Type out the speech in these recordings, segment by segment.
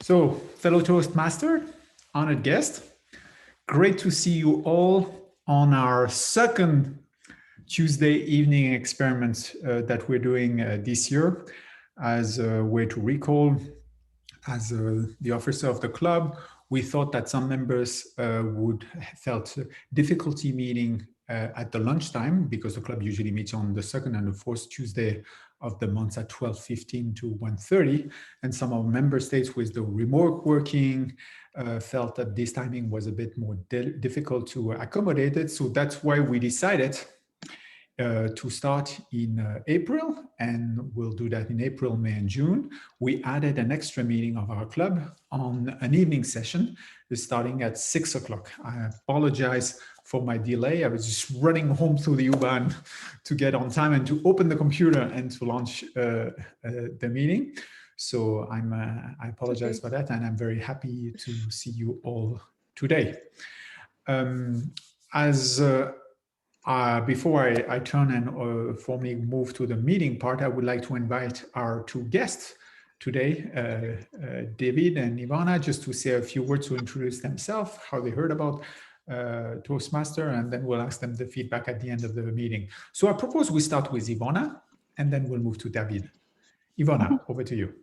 So, fellow Toastmaster, honored guest, great to see you all on our second Tuesday evening experiment that we're doing this year. As a way to recall, as the officer of the club, we thought that some members would felt difficulty meeting at the lunchtime, because the club usually meets on the second and the fourth Tuesday of the month at 12:15 to 1:30. And some of member states with the remote working felt that this timing was a bit more difficult to accommodate it. So that's why we decided to start in April, and we'll do that in April, May, and June. We added an extra meeting of our club on an evening session starting at 6 o'clock. I apologize for my delay. I was just running home through the U-Bahn to get on time and to open the computer and to launch the meeting. So I apologize for that, and I'm very happy to see you all today. Before I turn and formally move to the meeting part, I would like to invite our two guests today, David and Ivana, just to say a few words to introduce themselves, how they heard about Toastmaster, and then we'll ask them the feedback at the end of the meeting. So I propose we start with Ivana, and then we'll move to David. Ivana, over to you.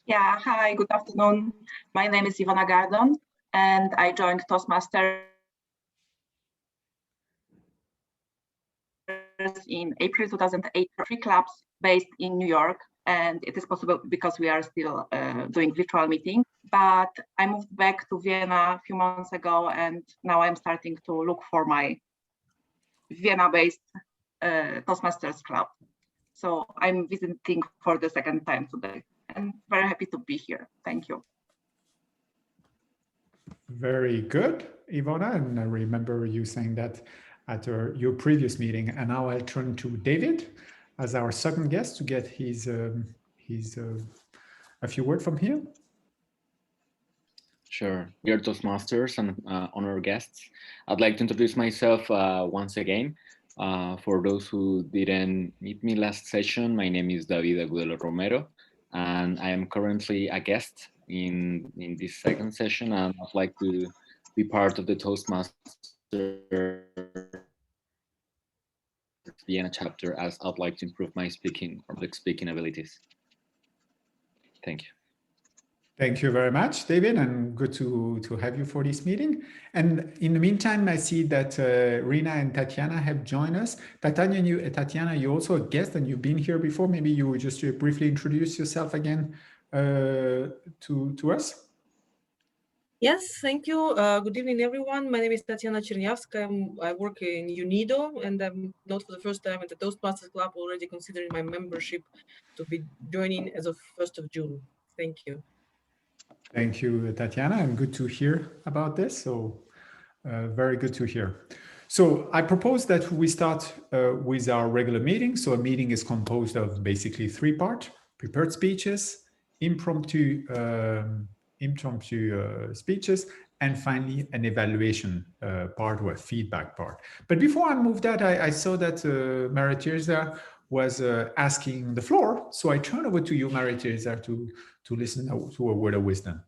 Yeah, hi, good afternoon. My name is Ivana Gardon, and I joined Toastmaster in April 2008, 3 clubs based in New York, and it is possible because we are still doing virtual meeting. But I moved back to Vienna a few months ago, and now I'm starting to look for my Vienna-based Toastmasters club. So I'm visiting for the second time today, and very happy to be here. Thank you. Very good, Ivana, and I remember you saying that at your previous meeting. And now I'll turn to David as our second guest to get a few words from him. Sure. Dear Toastmasters and honored guests, I'd like to introduce myself once again. For those who didn't meet me last session, my name is David Agudelo Romero, and I am currently a guest in this second session, and I'd like to be part of the Toastmasters Vienna chapter, as I'd like to improve my speaking abilities. Thank you. Thank you very much, David, and good to have you for this meeting. And in the meantime, I see that Rina and Tatiana have joined us. Tatiana, you're also a guest and you've been here before. Maybe you would just briefly introduce yourself again to us. Yes, thank you. Good evening, everyone. My name is Tatiana Chernyavska. I work in UNIDO, and I'm not for the first time at the Toastmasters Club, already considering my membership to be joining as of 1st of June. Thank you. Thank you, Tatiana, and good to hear about this. So very good to hear. So I propose that we start with our regular meeting. So a meeting is composed of basically 3 parts: prepared speeches, impromptu speeches, and finally an evaluation part or a feedback part. But before I move that, I saw that Maria Teresa was asking the floor. So I turn over to you, Maria Teresa, to listen to a word of wisdom.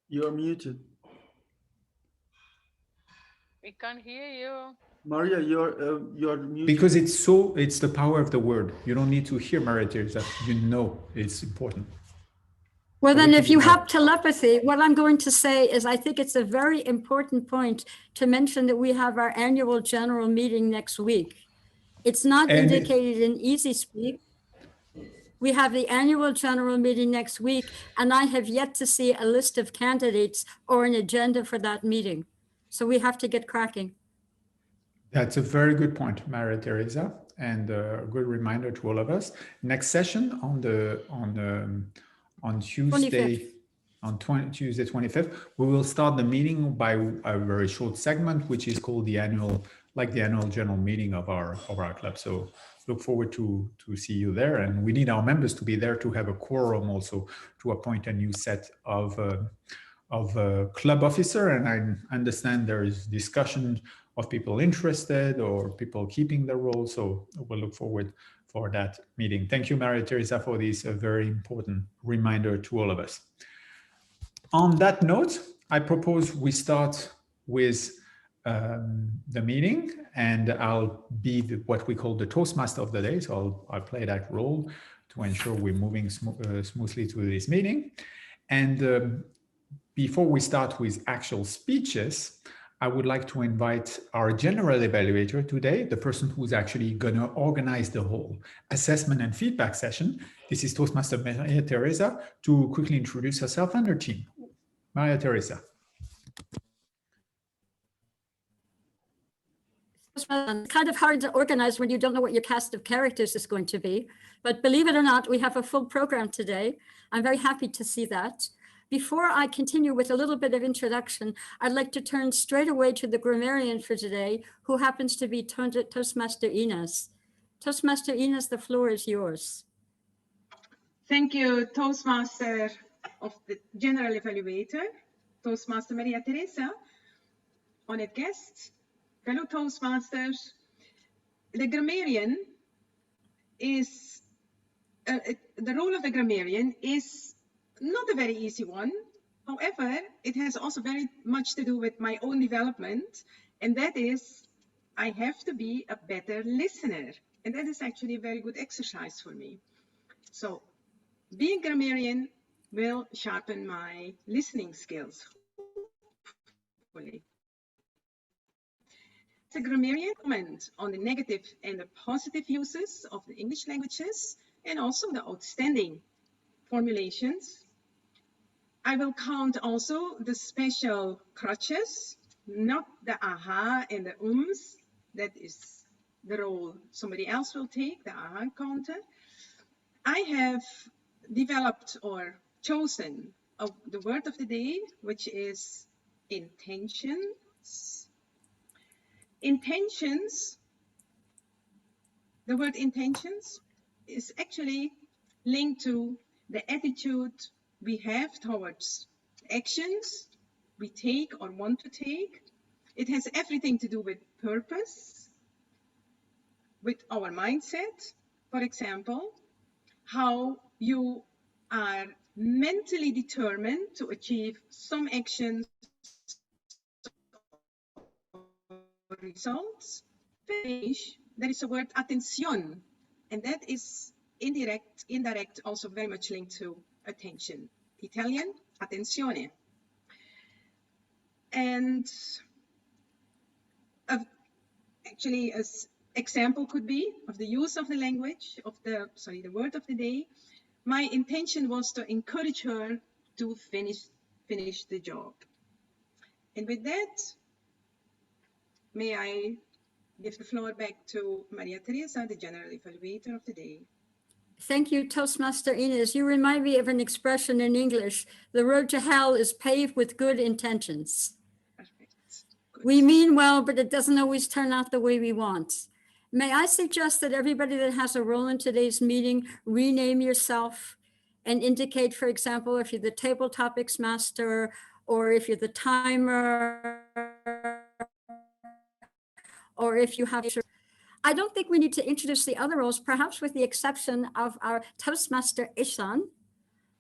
You're muted. We can't hear you. Maria, you're muted. Because it's the power of the word. You don't need to hear Maria Teresa. You know it's important. Well, then if you have telepathy, what I'm going to say is I think it's a very important point to mention that we have our annual general meeting next week. It's not indicated in Easy Speak. We have the annual general meeting next week, and I have yet to see a list of candidates or an agenda for that meeting. So we have to get cracking. That's a very good point, Maria Teresa, and a good reminder to all of us. Next session on Tuesday, 25th. Tuesday 25th, we will start the meeting by a very short segment, which is called the annual general meeting of our club. So look forward to see you there, and we need our members to be there to have a quorum, also to appoint a new set of club officer. And I understand there is discussion of people interested or people keeping their role. So we'll look forward for that meeting. Thank you, Maria Teresa, for this very important reminder to all of us. On that note, I propose we start with the meeting, and I'll be what we call the Toastmaster of the day. So I'll play that role to ensure we're moving smoothly through this meeting. And before we start with actual speeches, I would like to invite our general evaluator today, the person who's actually going to organize the whole assessment and feedback session. This is Toastmaster Maria Teresa, to quickly introduce herself and her team. Maria Teresa. It's kind of hard to organize when you don't know what your cast of characters is going to be. But believe it or not, we have a full program today. I'm very happy to see that. Before I continue with a little bit of introduction, I'd like to turn straight away to the grammarian for today, who happens to be Toastmaster Ines. Toastmaster Ines, the floor is yours. Thank you, Toastmaster of the General Evaluator, Toastmaster Maria Teresa, honored guests, fellow Toastmasters. The grammarian is, the role of the grammarian is not a very easy one. However, it has also very much to do with my own development, and that is I have to be a better listener. And that is actually a very good exercise for me. So being a grammarian will sharpen my listening skills. Hopefully. As a grammarian, comment on the negative and the positive uses of the English languages and also the outstanding formulations. I will count also the special crutches, not the aha and the ums. That is the role somebody else will take, the aha counter. I have developed or chosen the word of the day, which is intentions. Intentions, the word intentions is actually linked to the attitude we have towards actions we take or want to take. It has everything to do with purpose, with our mindset. For example, how you are mentally determined to achieve some actions or results. In English, there is a word attention, and that is indirect, also very much linked to attention. Italian, attenzione. And actually, as example could be of the use of the language, of the word of the day, my intention was to encourage her to finish the job. And with that, may I give the floor back to Maria Teresa, the General Evaluator of the day. Thank you, Toastmaster Ines. You remind me of an expression in English: the road to hell is paved with good intentions. Perfect. Good. We mean well, but it doesn't always turn out the way we want. May I suggest that everybody that has a role in today's meeting rename yourself and indicate, for example, if you're the table topics master or if you're the timer or if you have. I don't think we need to introduce the other roles, perhaps with the exception of our Toastmaster Ishan,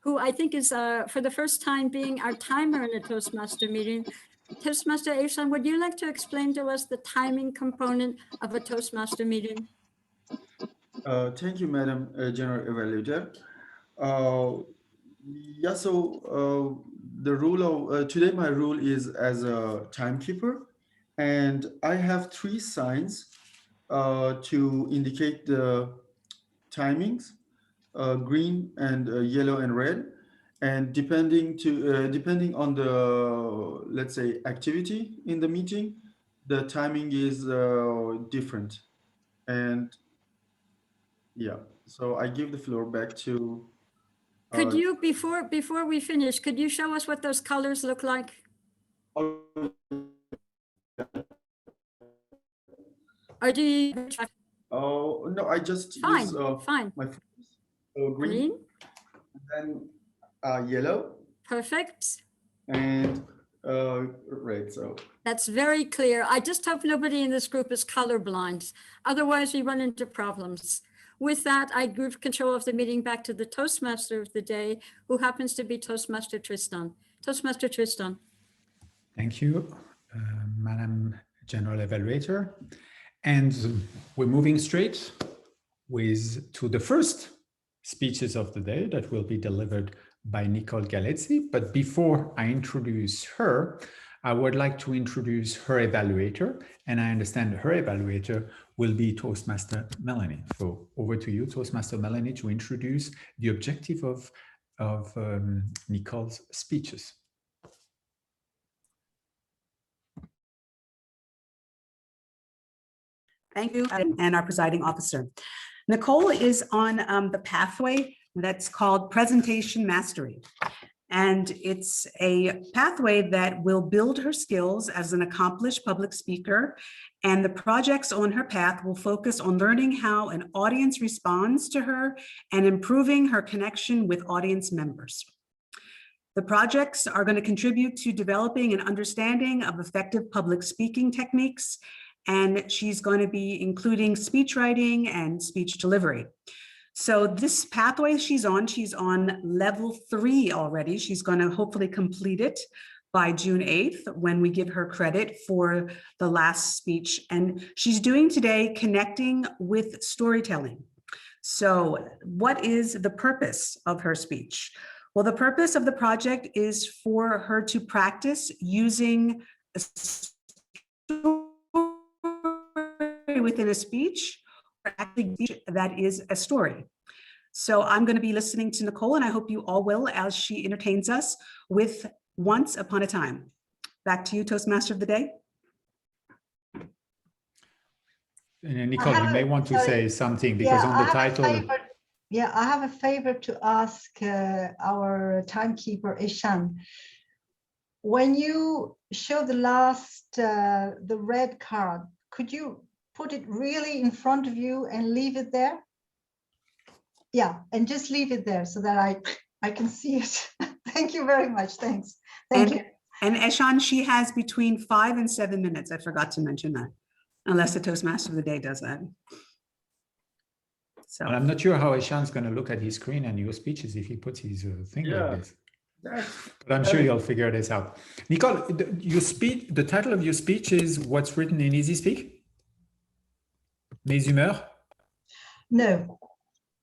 who I think is for the first time being our timer in a Toastmaster meeting. Toastmaster Ishan, would you like to explain to us the timing component of a Toastmaster meeting? Thank you, Madam General Evaluator. The rule of today, my role is as a timekeeper, and I have 3 signs to indicate the timings, green and yellow and red. And depending on the, let's say, activity in the meeting, the timing is different. And yeah, so I give the floor back to. Could you, before we finish, could you show us what those colors look like? Or do you? Oh, no, I just Fine, use fine. my green, and then yellow. Perfect. And Right, so. That's very clear. I just hope nobody in this group is colorblind. Otherwise, we run into problems. With that, I give control of the meeting back to the Toastmaster of the day, who happens to be Toastmaster Tristan. Toastmaster Tristan. Thank you, Madam General Evaluator. And we're moving straight to the first speeches of the day that will be delivered by Nicole Galezzi. But before I introduce her, I would like to introduce her evaluator, and I understand her evaluator will be Toastmaster Melanie. So over to you, Toastmaster Melanie, to introduce the objective of Nicole's speeches. Thank you, and our presiding officer. Nicole is on the pathway that's called Presentation Mastery. And it's a pathway that will build her skills as an accomplished public speaker. And the projects on her path will focus on learning how an audience responds to her and improving her connection with audience members. The projects are going to contribute to developing an understanding of effective public speaking techniques. And she's going to be including speech writing and speech delivery. So this pathway she's on level 3 already. She's going to hopefully complete it by June 8th when we give her credit for the last speech. And she's doing today connecting with storytelling. So what is the purpose of her speech? Well, the purpose of the project is for her to practice using a story within a speech, or actually that is a story. So I'm going to be listening to Nicole, and I hope you all will, as she entertains us with Once Upon a Time. Back to you, Toastmaster of the Day. And Nicole, you may want to say something because on the title. Yeah, I have a favor to ask our timekeeper, Ishan. When you show the last, the red card, could you put it really in front of you and leave it there? Yeah, and just leave it there so that I can see it. Thank you very much. Thanks. Thank you. And Eshan, she has between 5 and 7 minutes. I forgot to mention that, unless the Toastmaster of the Day does that. So I'm not sure how Eshan's going to look at his screen and your speeches if he puts his thing like this. But I'm sure you'll figure this out. Nicole, your speech, the title of your speech is what's written in Easy Speak? Mes humeurs? No.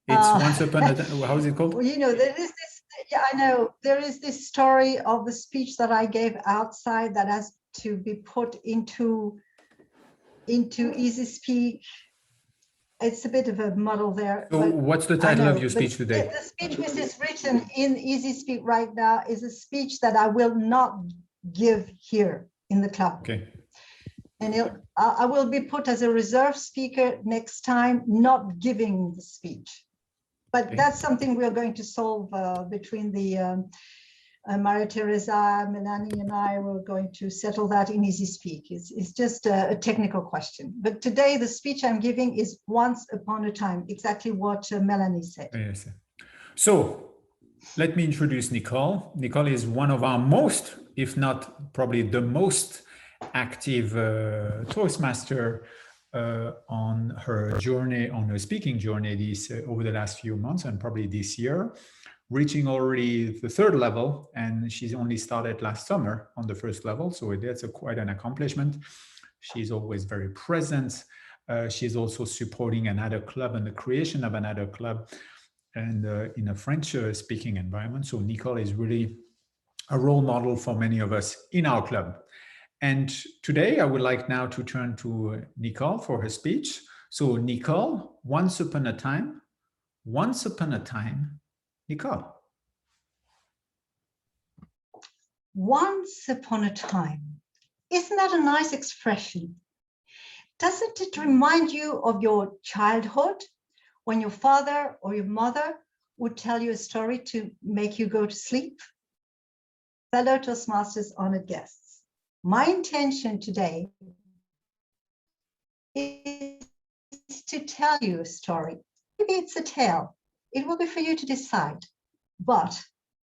It's Once upon a time. How is it called? Well, you know, there is this, yeah, I know, there is this story of the speech that I gave outside that has to be put into Easy Speak. It's a bit of a muddle there. So what's the title of your speech today? The speech which is written in Easy Speak right now is a speech that I will not give here in the club. Okay. And I will be put as a reserve speaker next time, not giving the speech. But okay, that's something we are going to solve between the Maria Teresa, Melanie, and I. We're going to settle that in Easy Speak. It's just a technical question. But today, the speech I'm giving is Once Upon a Time, exactly what Melanie said. Yes. So let me introduce Nicole. Nicole is one of our most, if not probably the most active Toastmaster on her journey, on her speaking journey over the last few months and probably this year, reaching already the 3rd level, and she's only started last summer on the 1st level, so that's quite an accomplishment. She's always very present. She's also supporting another club and the creation of another club, and in a French speaking environment. So Nicole is really a role model for many of us in our club. And today I would like now to turn to Nicole for her speech. So Nicole, once upon a time, Nicole. Once upon a time. Isn't that a nice expression? Doesn't it remind you of your childhood when your father or your mother would tell you a story to make you go to sleep? Fellow Toastmasters, honored guests. My intention today is to tell you a story. Maybe it's a tale. It will be for you to decide. But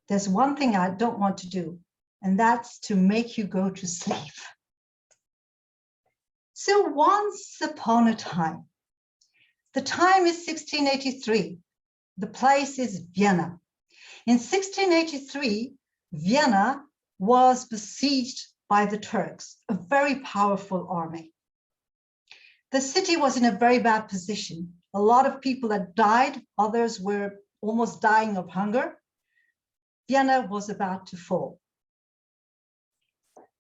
there's one thing I don't want to do. and that's to make you go to sleep. So once upon a time, the time is 1683, the place is Vienna. In 1683, Vienna was besieged by the Turks, a very powerful army. The city was in a very bad position. A lot of people had died, others were almost dying of hunger. Vienna was about to fall.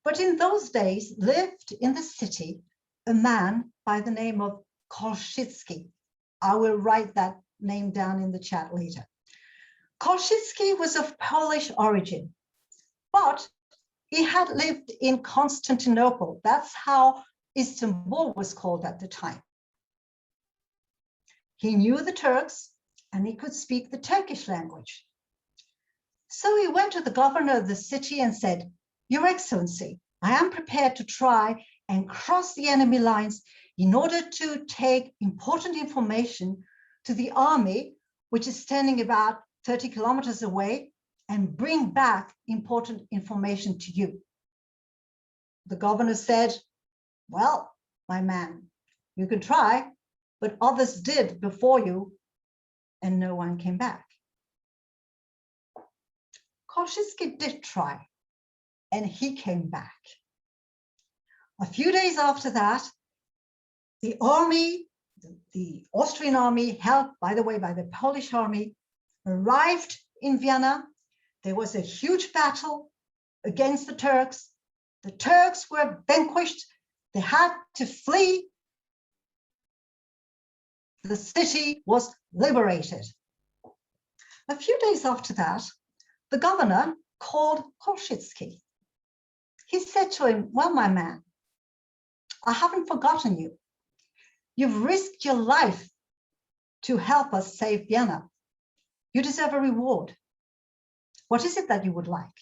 But in those days lived in the city a man by the name of Kołczyński. I will write that name down in the chat later. Kołczyński was of Polish origin, but he had lived in Constantinople. That's how Istanbul was called at the time. He knew the Turks and he could speak the Turkish language. So he went to the governor of the city and said, "Your Excellency, I am prepared to try and cross the enemy lines in order to take important information to the army, which is standing about 30 kilometers away, and bring back important information to you." The governor said, "Well, my man, you can try, but others did before you, and no one came back." Kołczyński did try, and he came back. A few days after that, the army, the Austrian army, helped, by the way, by the Polish army, arrived in Vienna. There was a huge battle against the Turks. The Turks were vanquished. They had to flee. The city was liberated. A few days after that, the governor called Kołczyński. He said to him, "Well, my man, I haven't forgotten you. You've risked your life to help us save Vienna. You deserve a reward. What is it that you would like?"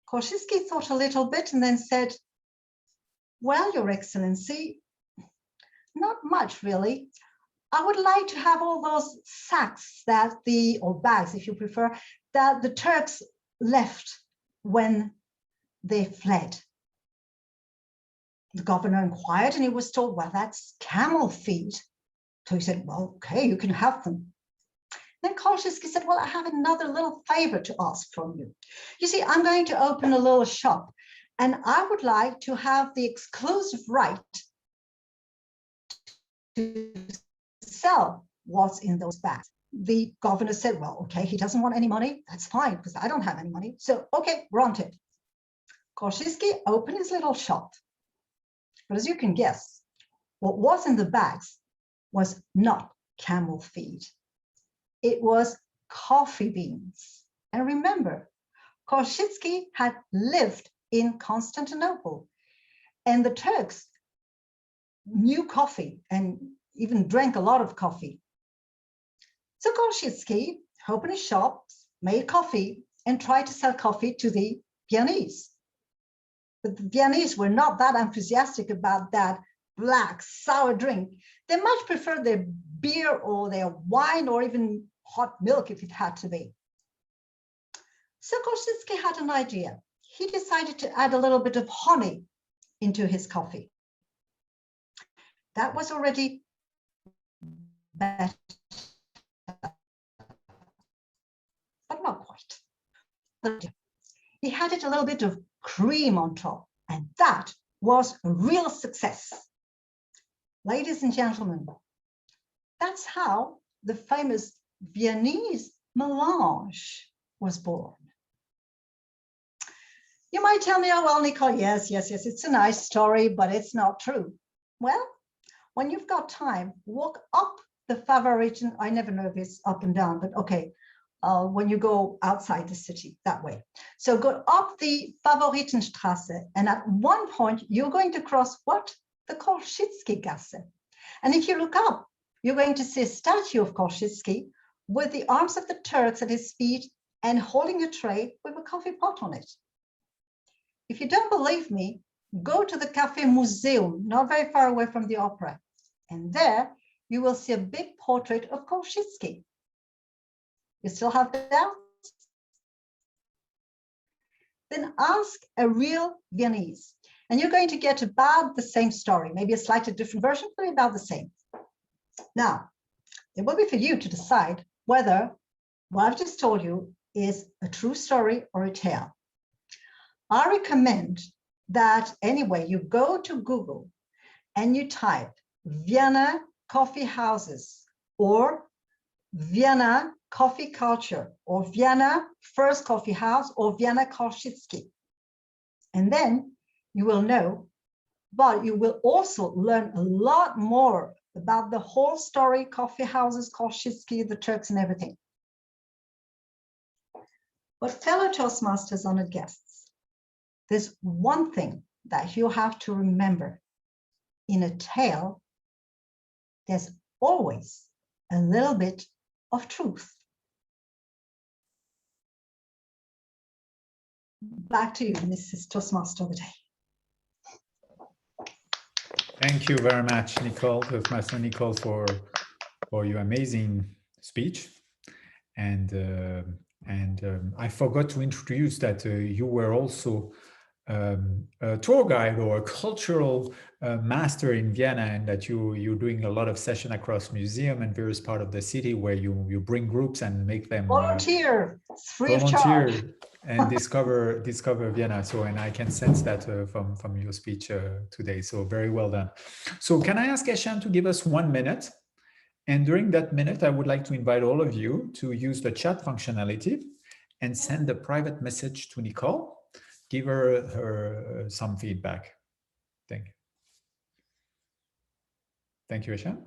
Kołczyński thought a little bit and then said, "Well, Your Excellency, not much really. I would like to have all those sacks or bags, if you prefer, that the Turks left when they fled." The governor inquired and he was told, "Well, that's camel feet." So he said, "Well, okay, you can have them." Then Kołczyński said, "Well, I have another little favor to ask from you. You see, I'm going to open a little shop and I would like to have the exclusive right to sell what's in those bags." The governor said, "Well, okay, he doesn't want any money. That's fine, because I don't have any money. So, okay, granted." Kołczyński opened his little shop. But as you can guess, what was in the bags was not camel feed. It was coffee beans. And remember, Kołczyński had lived in Constantinople, and the Turks knew coffee and even drank a lot of coffee. So Kołczyński opened his shops, made coffee, and tried to sell coffee to the Viennese. But the Viennese were not that enthusiastic about that black, sour drink. They much preferred their beer or their wine or even hot milk if it had to be. So Kołczyński had an idea. He decided to add a little bit of honey into his coffee. That was already better, but not quite. He added a little bit of cream on top, and that was a real success. Ladies and gentlemen, that's how the famous Viennese melange was born. You might tell me, "Oh, well, Nicole, yes, it's a nice story, but it's not true." Well, when you've got time, walk up the Favoriten. I never know if it's up and down, but okay. When you go outside the city that way. So go up the Favoritenstraße, and at one point you're going to cross what? The Kołczyński Gasse. And if you look up, you're going to see a statue of Kołczyński with the arms of the Turks at his feet and holding a tray with a coffee pot on it. If you don't believe me, go to the Café Museum, not very far away from the opera, and there you will see a big portrait of Kołczyński. You still have doubts? then ask a real Viennese. And you're going to get about the same story, maybe a slightly different version, but about the same. Now, it will be for you to decide whether what I've just told you is a true story or a tale. I recommend that anyway, you go to Google and you type Vienna coffee houses or Vienna coffee culture or Vienna first coffee house or Vienna Korzystki. And then you will know, but you will also learn a lot more about the whole story, coffee houses, Korzystki, the Turks and everything. But fellow Toastmasters, honored guests, there's one thing that you have to remember. In a tale, there's always a little bit of truth. Back to you, Mrs. Toastmaster of the day. Thank you very much, Nicole, Toastmaster Nicole, for your amazing speech. And I forgot to introduce that you were also a tour guide or a cultural master in Vienna, and that you're doing a lot of session across museum and various part of the city where you bring groups and make them volunteer, it's free of charge, and discover Vienna. So, and I can sense that from your speech today. So very well done. So can I ask Eshan to give us 1 minute? And during that minute, I would like to invite all of you to use the chat functionality and send a private message to Nicole. Give her some feedback. Thank you. Thank you, Eshan.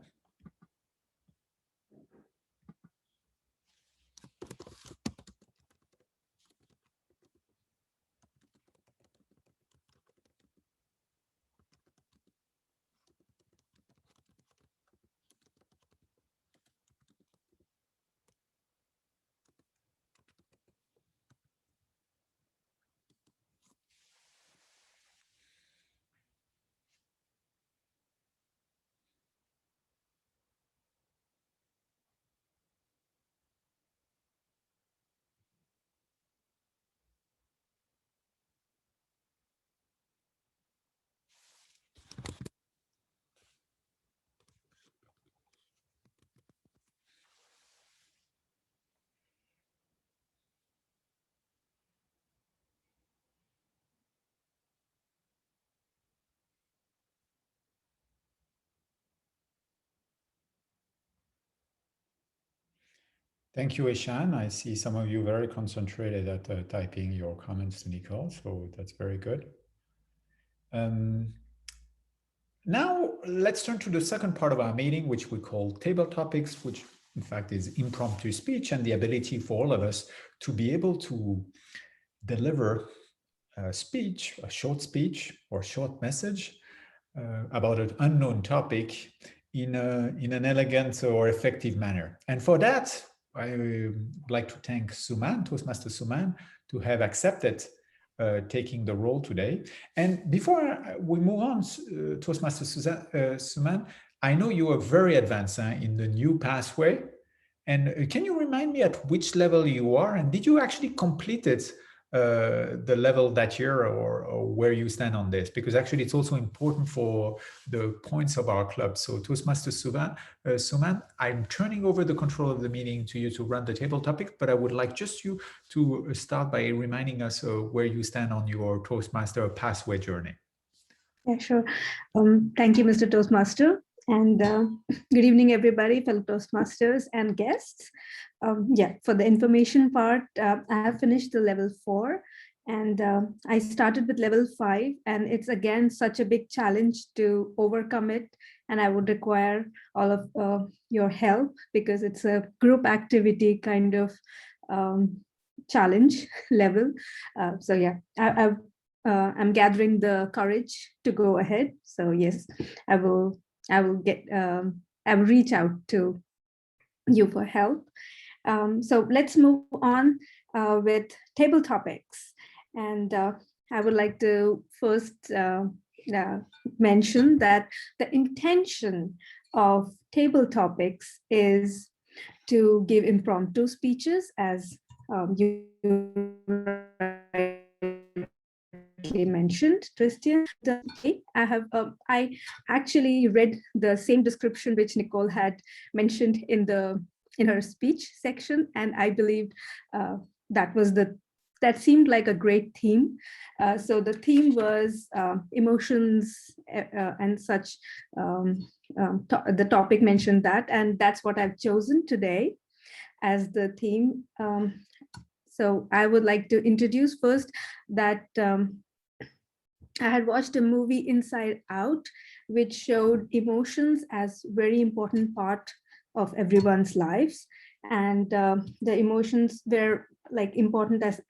Thank you, Eshan. I see some of you very concentrated at typing your comments to Nicole, so that's very good. Now, let's turn to the second part of our meeting, which we call table topics, which in fact is impromptu speech and the ability for all of us to be able to deliver a speech, a short speech or short message about an unknown topic in an elegant or effective manner. And for that, I would like to thank Suman, Toastmaster Suman, to have accepted taking the role today. And before we move on, Toastmaster Suman, I know you are very advanced in the new pathway. And can you remind me at which level you are? And did you actually complete it, the level that year, or where you stand on this? Because actually it's also important for the points of our club. So Toastmaster Suman, I'm turning over the control of the meeting to you to run the table topic, but I would like just you to start by reminding us where you stand on your Toastmaster pathway journey. Yeah, sure. Thank you, Mr. Toastmaster. And good evening, everybody, fellow Toastmasters and guests. For the information part, I have finished the level 4, and I started with level 5, and it's again such a big challenge to overcome it. And I would require all of your help, because it's a group activity kind of challenge level. I'm gathering the courage to go ahead. So yes, I will reach out to you for help. So let's move on with table topics. And I would like to first mention that the intention of table topics is to give impromptu speeches, as you mentioned, Christian. I actually read the same description which Nicole had mentioned in her speech section, and I believed that seemed like a great theme. So the theme was emotions and such. The topic mentioned that, and that's what I've chosen today as the theme. So I would like to introduce first that I had watched a movie, Inside Out, which showed emotions as very important part of everyone's lives. And the emotions were like important as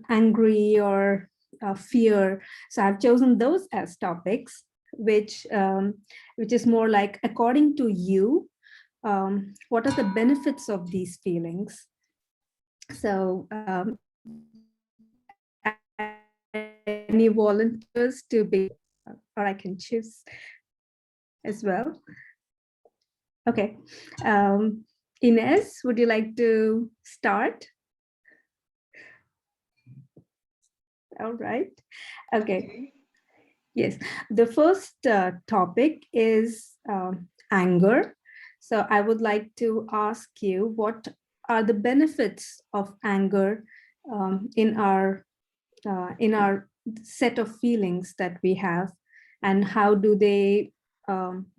angry or fear. So I've chosen those as topics, which is more like, according to you, what are the benefits of these feelings? So any volunteers to be, or I can choose as well. Okay. Ines, would you like to start? All right. Okay. Yes. The first topic is anger. So I would like to ask you, what are the benefits of anger in our set of feelings that we have, and how do they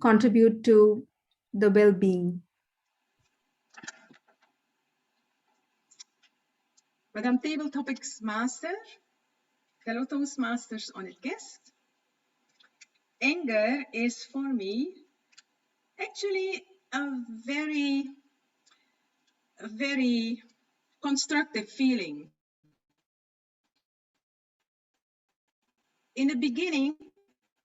contribute to the well-being? Madam Table Topics Master, fellow Toastmasters on it guest. Anger is for me actually a very constructive feeling. In the beginning,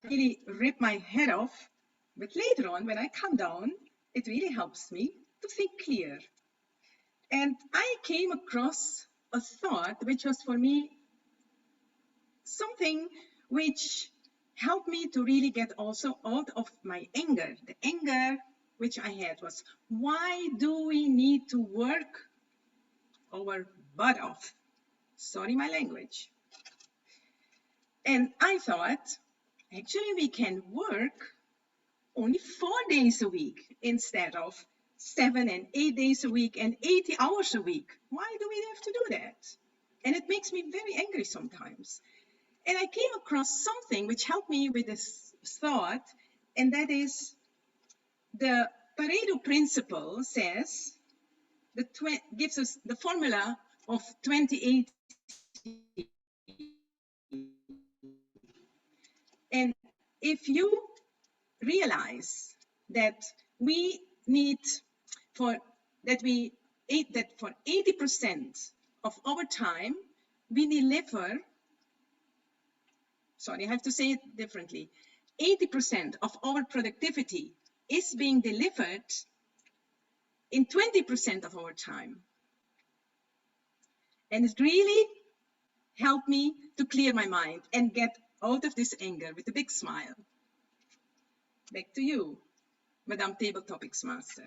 I really rip my head off, but later on, when I calm down, it really helps me to think clear. And I came across a thought which was for me something which helped me to really get also out of my anger. The anger which I had was, why do we need to work our butt off? Sorry, my language. And I thought, actually, we can work only 4 days a week instead of 7 and 8 days a week and 80 hours a week. Why do we have to do that? And it makes me very angry sometimes. And I came across something which helped me with this thought, and that is the Pareto principle says, gives us the formula of 20/80. And if you realize that we need for 80% of our time we deliver, sorry, I have to say it differently. 80% of our productivity is being delivered in 20% of our time. And it really helped me to clear my mind and get out of this anger with a big smile. Back to you, Madam Table Topics Master.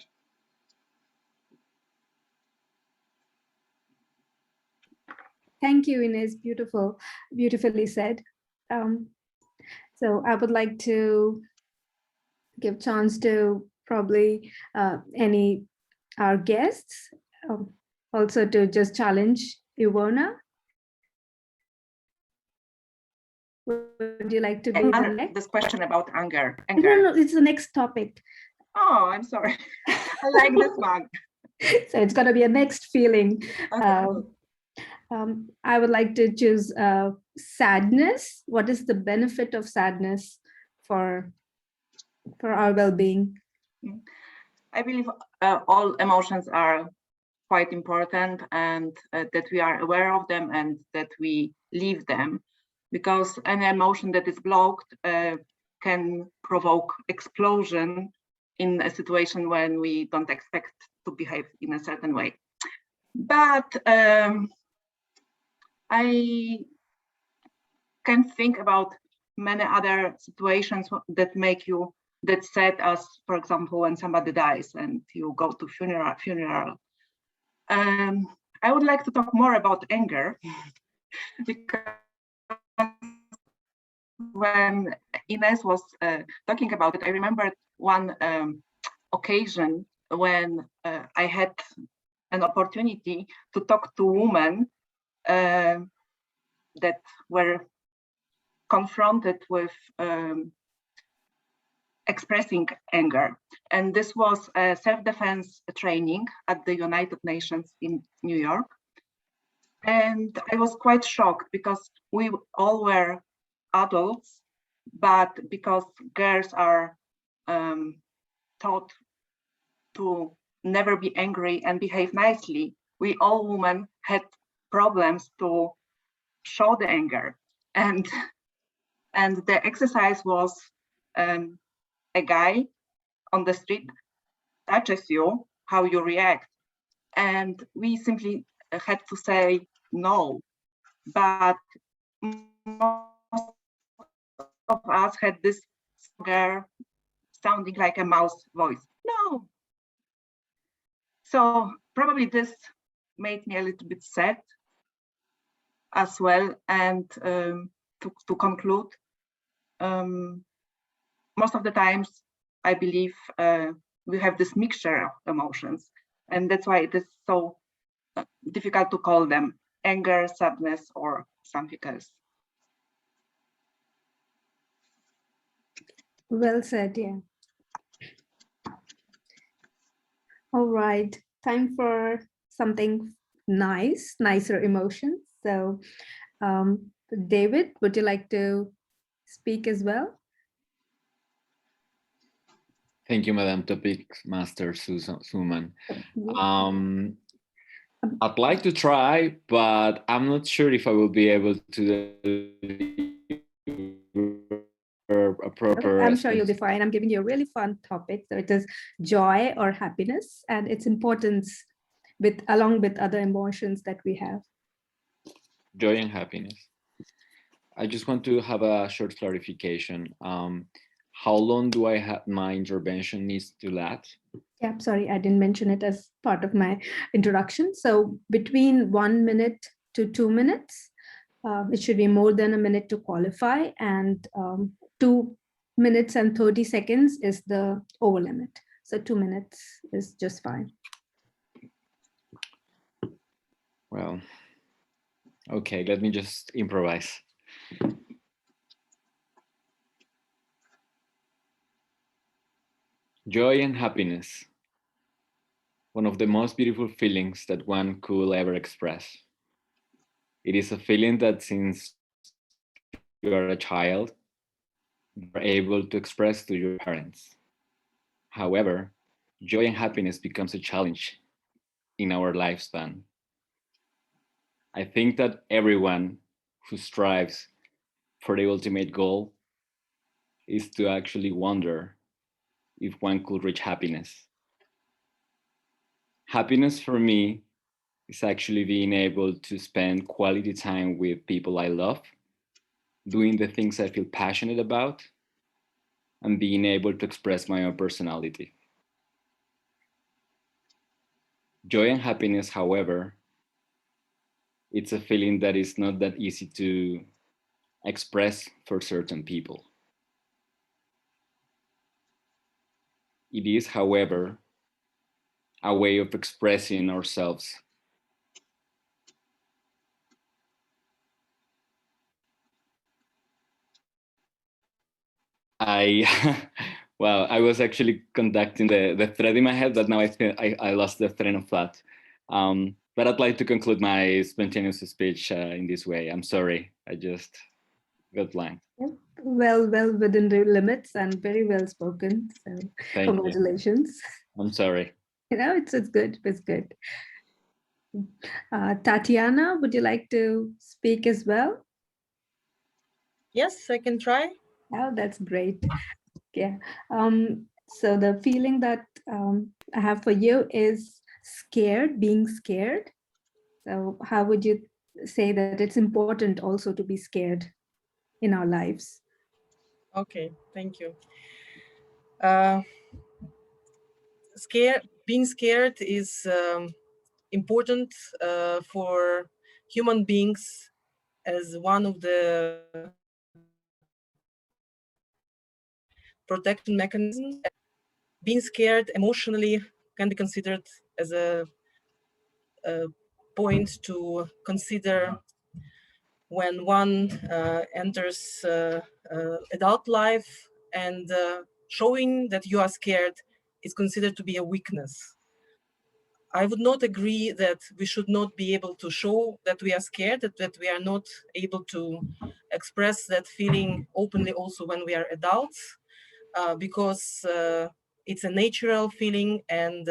Thank you, Ines. Beautifully said. So I would like to give chance to probably our guests, also to just challenge Ivona. Would you like to be the next? This question about anger. No, it's the next topic. Oh, I'm sorry. I like this one. So it's going to be a next feeling. Okay. I would like to choose sadness. What is the benefit of sadness for our well-being? I believe all emotions are quite important, and that we are aware of them and that we leave them, because any emotion that is blocked can provoke explosion in a situation when we don't expect to behave in a certain way. But I can think about many other situations that set us, for example, when somebody dies and you go to funeral. I would like to talk more about anger because when Ines was talking about it, I remembered one occasion when I had an opportunity to talk to women that were confronted with expressing anger. And this was a self-defense training at the United Nations in New York. And I was quite shocked because we all were adults, but because girls are taught to never be angry and behave nicely, we all women had problems to show the anger. And the exercise was a guy on the street touches you, how you react. And we simply had to say no. But most of us had this girl sounding like a mouse voice. No. So probably this made me a little bit sad as well. And to conclude, most of the times, I believe we have this mixture of emotions. And that's why it is so difficult to call them anger, sadness, or something else. Well said, yeah. All right, time for something nice, nicer emotions. So David, would you like to speak as well? Thank you, Madam Topic Master Suman. I'd like to try, but I'm not sure if I will be able to a proper. I'm sure you'll be fine. I'm giving you a really fun topic. So it is joy or happiness and its importance along with other emotions that we have. Joy and happiness. I just want to have a short clarification. How long do I have my intervention needs to last? Yeah, sorry, I didn't mention it as part of my introduction. So between 1 minute to 2 minutes, it should be more than a minute to qualify, and 2 minutes and 30 seconds is the over limit. So 2 minutes is just fine. Well, okay, let me just improvise. Joy and happiness. One of the most beautiful feelings that one could ever express. It is a feeling that since you are a child, you are able to express to your parents. However, joy and happiness becomes a challenge in our lifespan. I think that everyone who strives for the ultimate goal is to actually wonder if one could reach happiness. Happiness for me is actually being able to spend quality time with people I love, doing the things I feel passionate about, and being able to express my own personality. Joy and happiness, however, it's a feeling that is not that easy to express for certain people. It is, however, a way of expressing ourselves. Well, I was actually conducting the thread in my head, but now I lost the train of thought. But I'd like to conclude my spontaneous speech in this way. I'm sorry, I just got blank. Well within the limits and very well spoken. So Thank congratulations. you. I'm sorry. It's good. It's good. Tatiana, would you like to speak as well? Yes, I can try. Oh, that's great. Yeah. So the feeling that I have for you is scared, being scared. So how would you say that it's important also to be scared in our lives? Okay, thank you. Being scared is important for human beings as one of the protection mechanisms. Being scared emotionally can be considered as a point to consider when one enters adult life, and showing that you are scared is considered to be a weakness. I would not agree that we should not be able to show that we are scared, that we are not able to express that feeling openly also when we are adults, because it's a natural feeling, and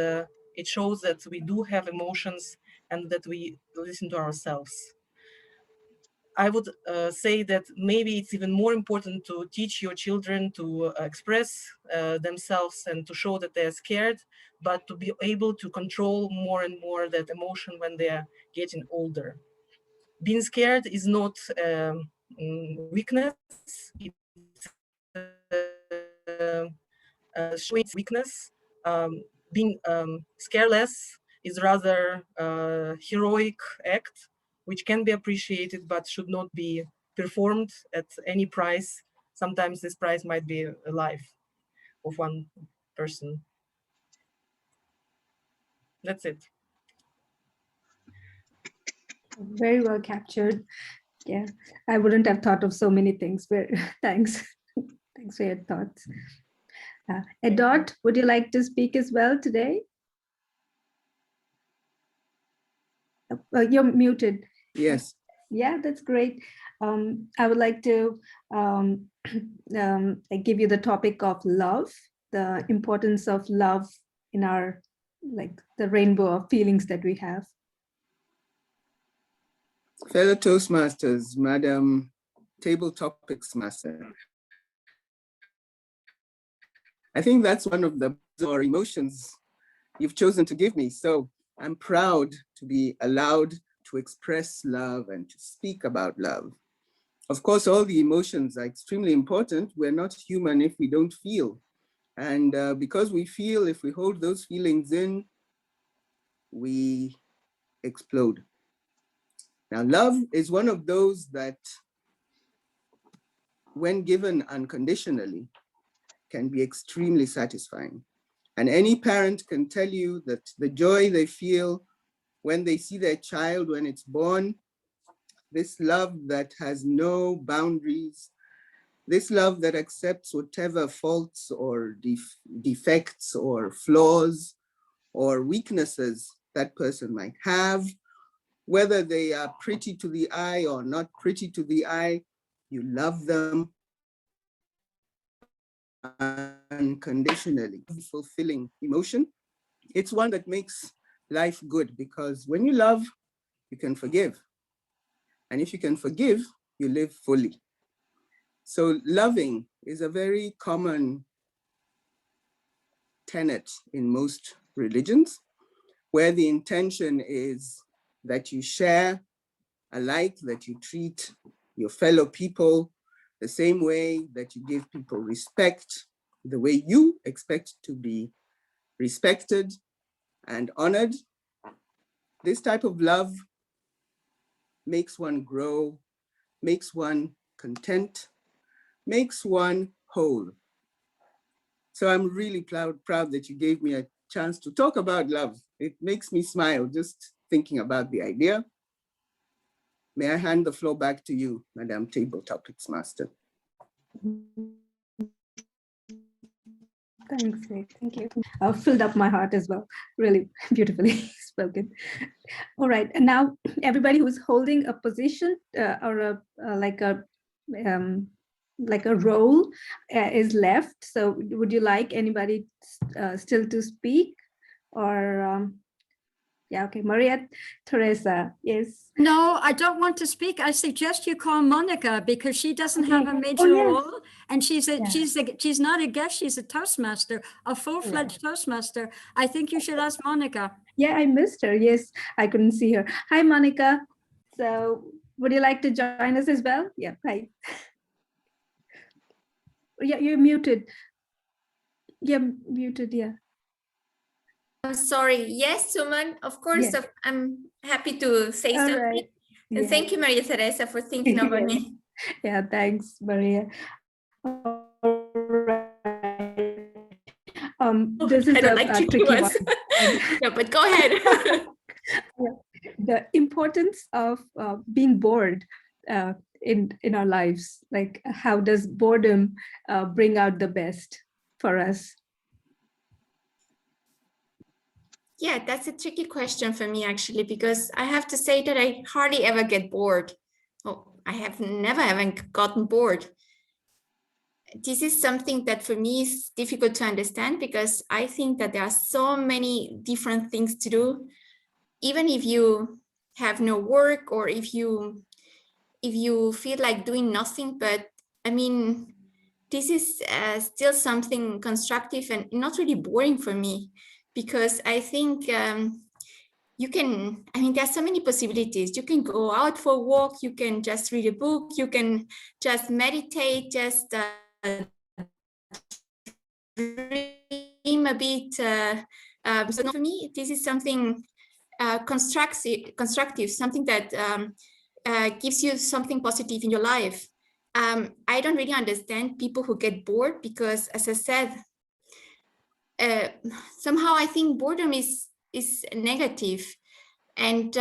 it shows that we do have emotions and that we listen to ourselves. I would say that maybe it's even more important to teach your children to express themselves and to show that they're scared, but to be able to control more and more that emotion when they're getting older. Being scared is not weakness, it's showing weakness. Being scareless is rather a heroic act, which can be appreciated but should not be performed at any price. Sometimes this price might be a life of one person. That's it. Very well captured. Yeah, I wouldn't have thought of so many things, but thanks. Thanks for your thoughts. Edot, would you like to speak as well today? You're muted. Yes. Yeah, that's great. I would like to give you the topic of love, the importance of love in our, like the rainbow of feelings that we have. Fellow Toastmasters, Madam Table Topics Master. I think that's one of the emotions you've chosen to give me. So I'm proud to be allowed to express love and to speak about love. Of course, all the emotions are extremely important. We're not human if we don't feel. And because we feel, if we hold those feelings in, we explode. Now, love is one of those that, when given unconditionally, can be extremely satisfying. And any parent can tell you that the joy they feel when they see their child when it's born, this love that has no boundaries, this love that accepts whatever faults or defects or flaws or weaknesses that person might have, whether they are pretty to the eye or not pretty to the eye, you love them unconditionally. Fulfilling emotion. It's one that makes life good, because when you love, you can forgive. And if you can forgive, you live fully. So loving is a very common tenet in most religions, where the intention is that you share alike, that you treat your fellow people the same way, that you give people respect, the way you expect to be respected and honored. This type of love makes one grow, makes one content, makes one whole. So I'm really proud that you gave me a chance to talk about love. It makes me smile just thinking about the idea. May I hand the floor back to you, Madam Table Topics Master. Thanks, thank you. Filled up my heart as well. Really beautifully spoken. All right, and now everybody who's holding a position or like a role is left. So would you like anybody still to speak, or yeah, okay, Maria Teresa, yes. No, I don't want to speak. I suggest you call Monica, because she doesn't have a major role, and she's not a guest, she's a Toastmaster, a full-fledged Toastmaster. I think you should ask Monica. Yeah, I missed her. Yes, I couldn't see her. Hi, Monica. So would you like to join us as well? Yeah, hi. Yeah, you're muted. Yeah, muted, yeah. I'm sorry. Yes, Suman, of course, yes. I'm happy to say All something. right. And yeah. thank you, Maria Teresa, for thinking about me. Yeah, thanks, Maria. All right. This is I don't a like tricky tricky one. ones. No, but go ahead. The importance of being bored in our lives. Like, how does boredom bring out the best for us? Yeah, that's a tricky question for me, actually, because I have to say that I hardly ever get bored. Oh, I have never ever gotten bored. This is something that for me is difficult to understand, because I think that there are so many different things to do. Even if you have no work, or if you feel like doing nothing, but I mean, this is still something constructive and not really boring for me, because I think you can, I mean, there's so many possibilities. You can go out for a walk, you can just read a book, you can just meditate, just dream a bit. So for me, this is something constructive, something that gives you something positive in your life. I don't really understand people who get bored, because, as I said, somehow I think boredom is negative. And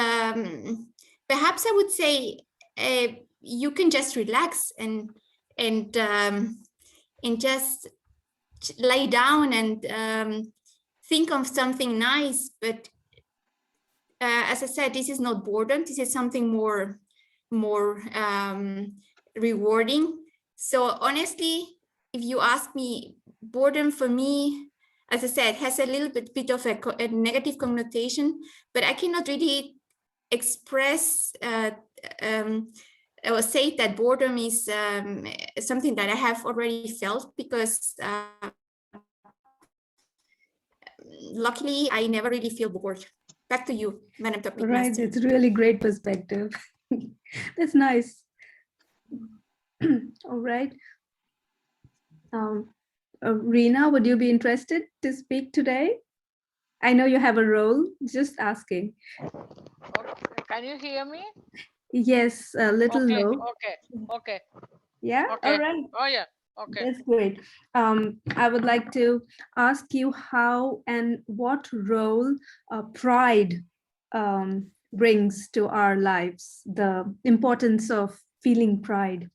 perhaps I would say you can just relax and just lay down and think of something nice. But as I said, this is not boredom. This is something more rewarding. So honestly, if you ask me, boredom for me, as I said, has a little bit of a negative connotation, but I cannot really express or say that boredom is something that I have already felt, because luckily I never really feel bored. Back to you, Madam Topic Right, Master. it's really great perspective. That's nice. All right. Rina, would you be interested to speak today? I know you have a role, just asking. Okay. Can you hear me? Yes, a little Okay, low. okay. Yeah, Okay. all right. Oh yeah, okay. That's great. I would like to ask you how and what role pride brings to our lives, the importance of feeling pride.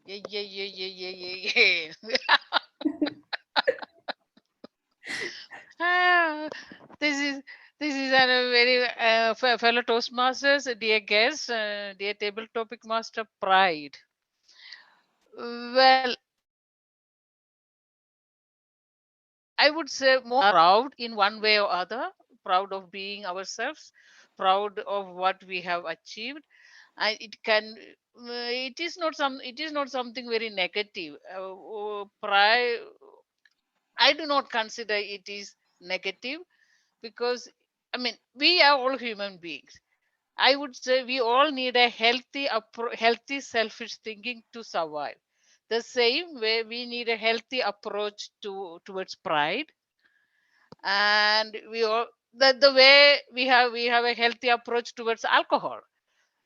Yeah. Ah, this is a very fellow Toastmasters, dear guests, dear table topic master, pride. Well, I would say more proud in one way or other, proud of being ourselves, proud of what we have achieved. And it is not something very negative. Pride, I do not consider it is negative, because I mean, we are all human beings. I would say we all need a healthy selfish thinking to survive. The same way we need a healthy approach towards pride, and we all the way we have a healthy approach towards alcohol.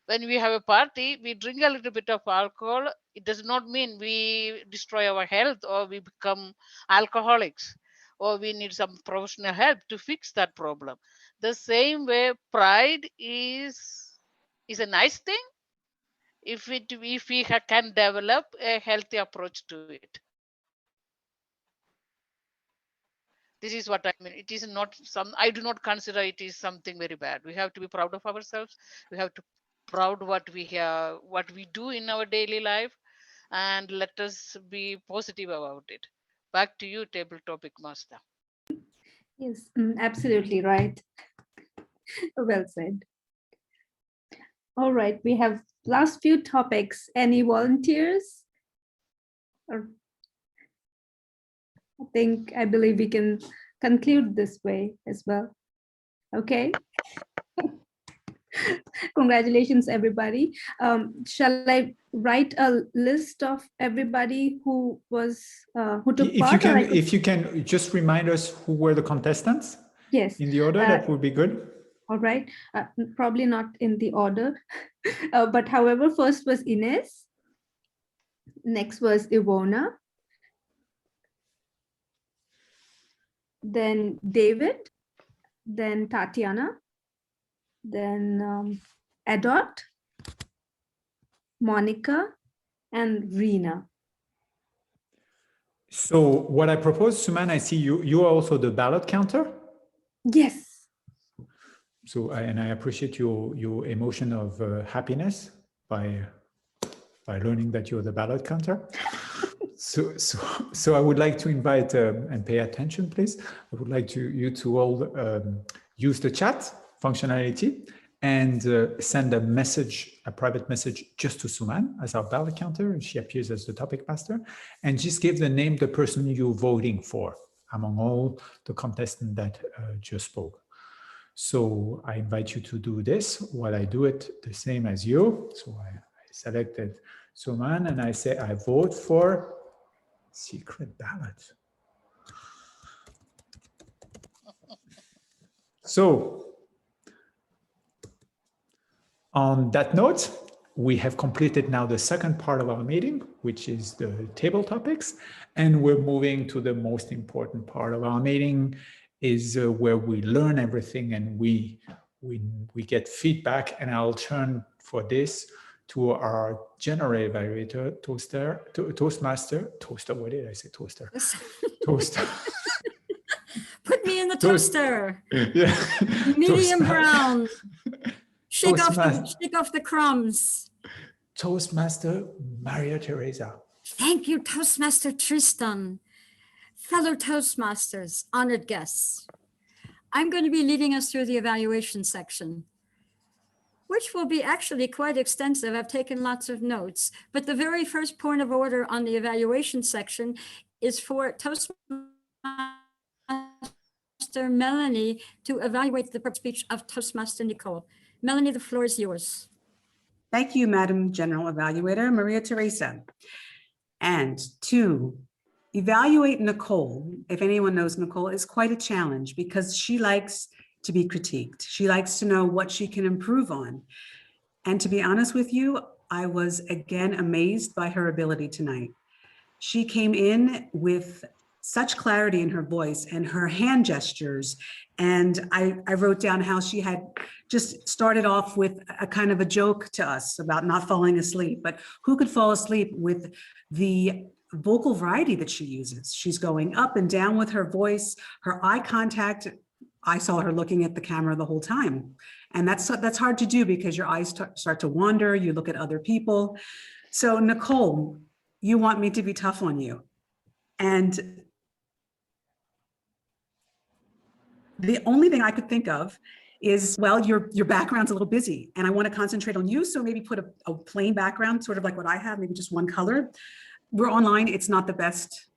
When we have a party, we drink a little bit of alcohol. It does not mean we destroy our health or we become alcoholics, or we need some professional help to fix that problem. The same way, pride is a nice thing if we can develop a healthy approach to it. This is what I mean. It is not I do not consider it is something very bad. We have to be proud of ourselves. We have to proud what we do in our daily life, and let us be positive about it. Back to you, table topic master. Yes, absolutely right. Well said. All right, we have last few topics. Any volunteers? Or I believe we can conclude this way as well. Okay. Congratulations, everybody. Shall I write a list of everybody who was who took part? If you can just remind us who were the contestants. Yes. In the order, that would be good. All right. Probably not in the order, but however, first was Ines. Next was Ivona. then David, then Tatiana, then Adot, Monica, and Rena. So what I propose, Suman, I see you are also the ballot counter. Yes. So and I appreciate your emotion of happiness by learning that you're the ballot counter. So I would like to invite and pay attention, please. I would like you to all use the chat functionality and send a message, a private message, just to Suman as our ballot counter, and she appears as the topic master, and just give the name the person you're voting for among all the contestants that just spoke. So I invite you to do this while I do it the same as you. So I selected Suman and I say I vote for secret ballot. So on that note, we have completed now the second part of our meeting, which is the table topics, and we're moving to the most important part of our meeting, is where we learn everything and we get feedback. And I'll turn for this to our general evaluator, Toaster. What did I say? Toaster. Toaster. Put me in the toaster. Yeah. Medium brown. Shake off the crumbs. Toastmaster Maria Teresa. Thank you, Toastmaster Tristan. Fellow Toastmasters, honored guests. I'm going to be leading us through the evaluation section, which will be actually quite extensive. I've taken lots of notes, but the very first point of order on the evaluation section is for Toastmaster Melanie to evaluate the speech of Toastmaster Nicole. Melanie, the floor is yours. Thank you, Madam General Evaluator Maria Teresa. And to evaluate Nicole, if anyone knows Nicole, is quite a challenge because she likes to be critiqued. She likes to know what she can improve on. And to be honest with you, I was again amazed by her ability tonight. She came in with such clarity in her voice and her hand gestures. And I wrote down how she had just started off with a kind of a joke to us about not falling asleep, but who could fall asleep with the vocal variety that she uses? She's going up and down with her voice, her eye contact. I saw her looking at the camera the whole time. And that's hard to do because your eyes start to wander, you look at other people. So Nicole, you want me to be tough on you. And the only thing I could think of is, well, your background's a little busy and I want to concentrate on you. So maybe put a plain background, sort of like what I have, maybe just one color. We're online. It's not the best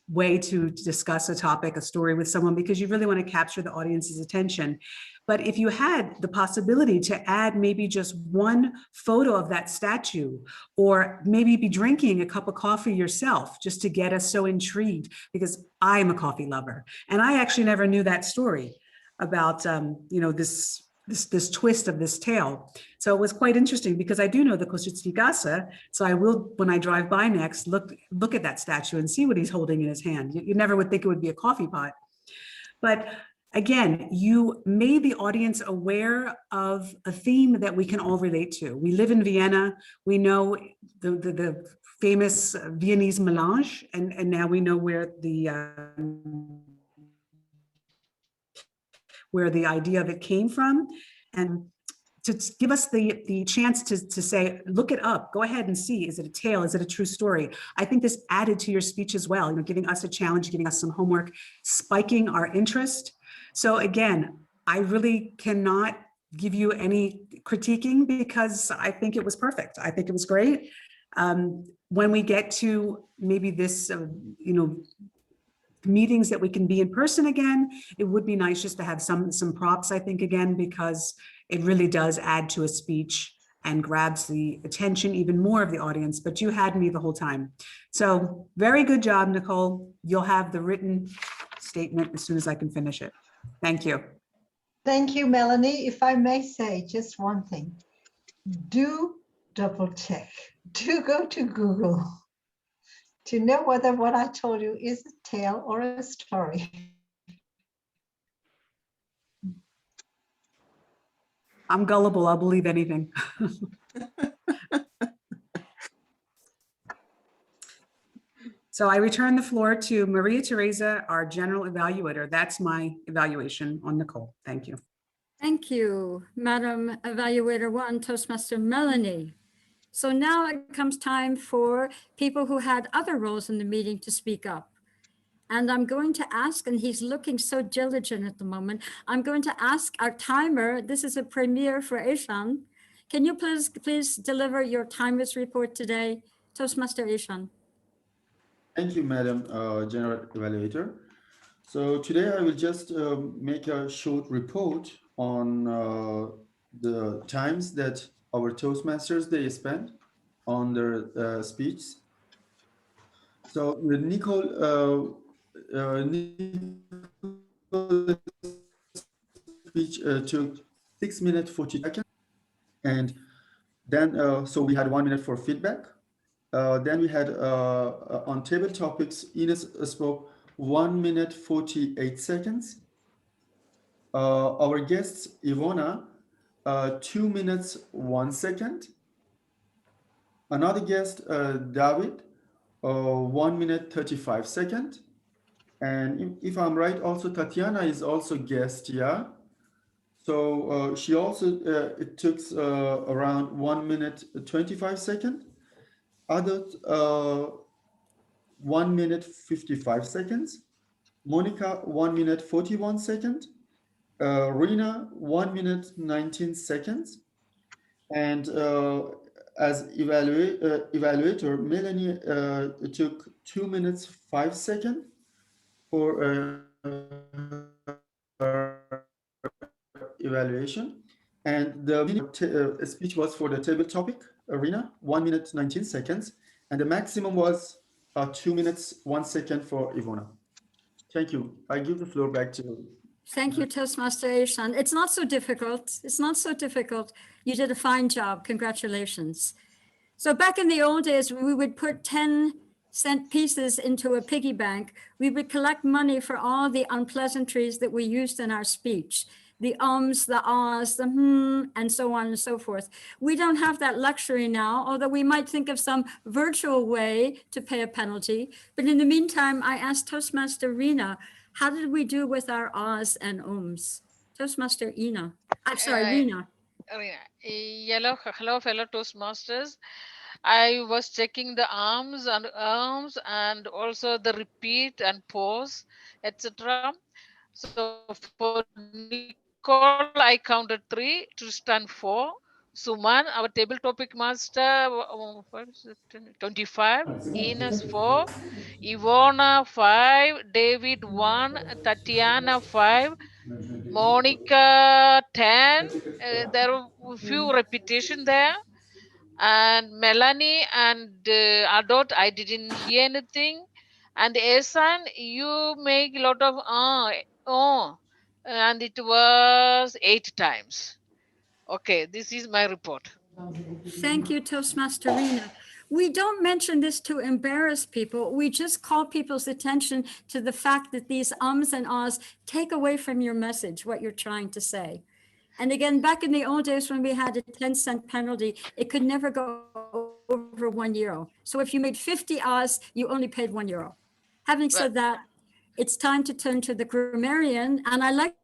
way to discuss a topic, a story with someone, because you really want to capture the audience's attention. But if you had the possibility to add maybe just one photo of that statue, or maybe be drinking a cup of coffee yourself, just to get us so intrigued, because I'm a coffee lover. And I actually never knew that story about, this twist of this tale. So it was quite interesting because I do know the Koszycki. So I will, when I drive by next, look at that statue and see what he's holding in his hand. You never would think it would be a coffee pot. But again, you made the audience aware of a theme that we can all relate to. We live in Vienna. We know the famous Viennese melange, and now we know where the idea of it came from. And to give us the chance to say, look it up, go ahead and see, is it a tale, is it a true story? I think this added to your speech as well, giving us a challenge, giving us some homework, spiking our interest. So again, I really cannot give you any critiquing because I think it was perfect. I think it was great. When we get to maybe this, meetings that we can be in person again, it would be nice just to have some props, I think, again, because it really does add to a speech and grabs the attention even more of the audience, but you had me the whole time. So very good job, Nicole. You'll have the written statement as soon as I can finish it. Thank you. Thank you, Melanie. If I may say just one thing, do double check, do go to Google to know whether what I told you is a tale or a story. I'm gullible. I'll believe anything. So I return the floor to Maria Teresa, our general evaluator. That's my evaluation on Nicole. Thank you. Thank you, Madam Evaluator 1, Toastmaster Melanie. So now it comes time for people who had other roles in the meeting to speak up. And I'm going to ask, and he's looking so diligent at the moment, I'm going to ask our timer, this is a premiere for Ishan. Can you please deliver your timers report today, Toastmaster Ishan? Thank you, Madam General Evaluator. So today I will just make a short report on the times that our Toastmasters they spent on their speech. So with Nicole's speech took 6 minutes 40 seconds, and then so we had 1 minute for feedback. Then we had on table topics, Ines spoke 1 minute 48 seconds. Our guests, Ivona, 2 minutes 1 second. Another guest, David, 1 minute 35 seconds. And if I'm right, also Tatiana is also guest, yeah. So she also, it took around 1 minute 25 seconds. Others, 1 minute 55 seconds. Monica, 1 minute 41 seconds. Rina, 1 minute 19 seconds. And as evaluator, Melanie took 2 minutes 5 seconds for evaluation. And the speech was for the table topic arena, 1 minute 19 seconds. And the maximum was 2 minutes 1 second for Ivona. Thank you. I give the floor back to you. Thank you, Toastmaster Ishan. It's not so difficult. It's not so difficult. You did a fine job. Congratulations. So back in the old days, we would put 10-cent pieces into a piggy bank. We would collect money for all the unpleasantries that we used in our speech. The ums, the ahs, the and so on and so forth. We don't have that luxury now, although we might think of some virtual way to pay a penalty. But in the meantime, I asked Toastmaster Rina, how did we do with our ahs and ums? Toastmaster Ina. I'm sorry, Rina. Hello, fellow Toastmasters. I was checking the arms and also the repeat and pause, etc. So for Nicole, I counted 3 to stand 4. Suman, our table topic master, 25. Ines 4. Ivona 5. David 1. Tatiana 5. Monica 10. There are a few repetition there. And Melanie and Adot, I didn't hear anything. And Esan, you make a lot of and it was 8 times. Okay, this is my report. Thank you, Toastmaster Rina. We don't mention this to embarrass people. We just call people's attention to the fact that these ums and ahs take away from your message, what you're trying to say. And again, back in the old days when we had a 10-cent penalty, it could never go over €1. So if you made 50 ahs, you only paid €1. Having said that, it's time to turn to the grammarian. And I like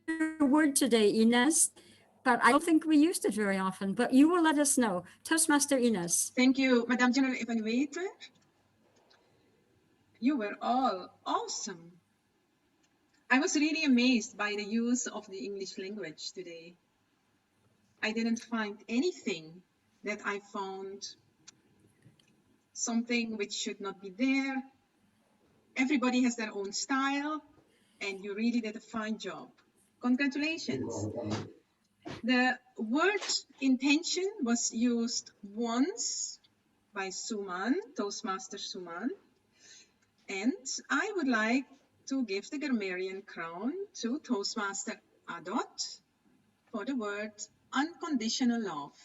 your word today, Ines, but I don't think we used it very often, but you will let us know. Toastmaster Ines. Thank you, Madam General Evaluator. You were all awesome. I was really amazed by the use of the English language today. I didn't find anything that I found something which should not be there. Everybody has their own style, and you really did a fine job. Congratulations. The word intention was used once by Suman, Toastmaster Suman, and I would like to give the grammarian crown to Toastmaster Adot for the word unconditional love.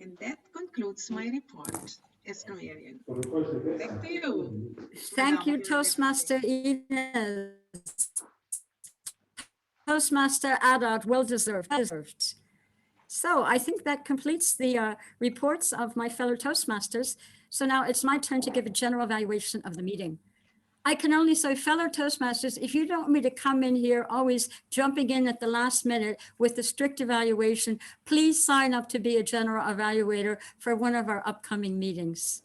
And that concludes my report as grammarian. Back to you. Thank you, Toastmaster Ines. Toastmaster Adot, well deserved. So I think that completes the reports of my fellow Toastmasters. So now it's my turn to give a general evaluation of the meeting. I can only say, fellow Toastmasters, if you don't want me to come in here always jumping in at the last minute with the strict evaluation, please sign up to be a general evaluator for one of our upcoming meetings.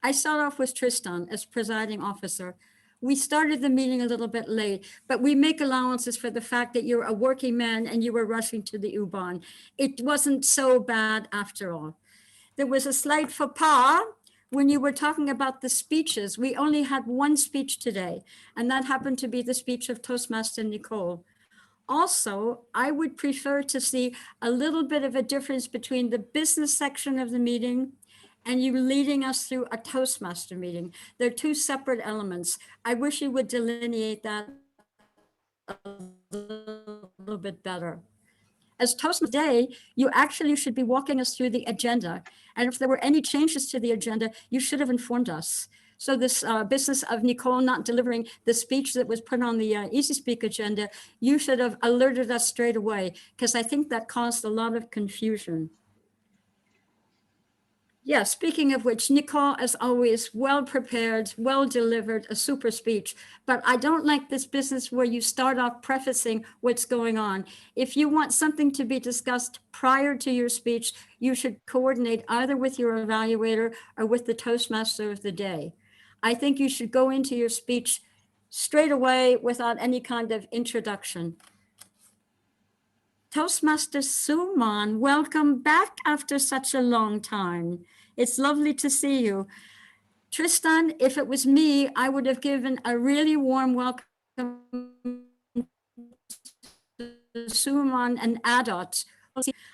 I start off with Tristan as presiding officer. We started the meeting a little bit late, but we make allowances for the fact that you're a working man and you were rushing to the U-Bahn. It wasn't so bad after all. There was a slight faux pas when you were talking about the speeches. We only had one speech today, and that happened to be the speech of Toastmaster Nicole. Also, I would prefer to see a little bit of a difference between the business section of the meeting and you leading us through a Toastmaster meeting. They're two separate elements. I wish you would delineate that a little bit better. As Toastmaster Day, you actually should be walking us through the agenda. And if there were any changes to the agenda, you should have informed us. So this business of Nicole not delivering the speech that was put on the Easy Speak agenda, you should have alerted us straight away, because I think that caused a lot of confusion. Yeah, speaking of which, Nicole, as always, well prepared, well delivered, a super speech. But I don't like this business where you start off prefacing what's going on. If you want something to be discussed prior to your speech, you should coordinate either with your evaluator or with the Toastmaster of the day. I think you should go into your speech straight away without any kind of introduction. Toastmaster Suman, welcome back after such a long time. It's lovely to see you. Tristan, if it was me, I would have given a really warm welcome to Suman and Adot.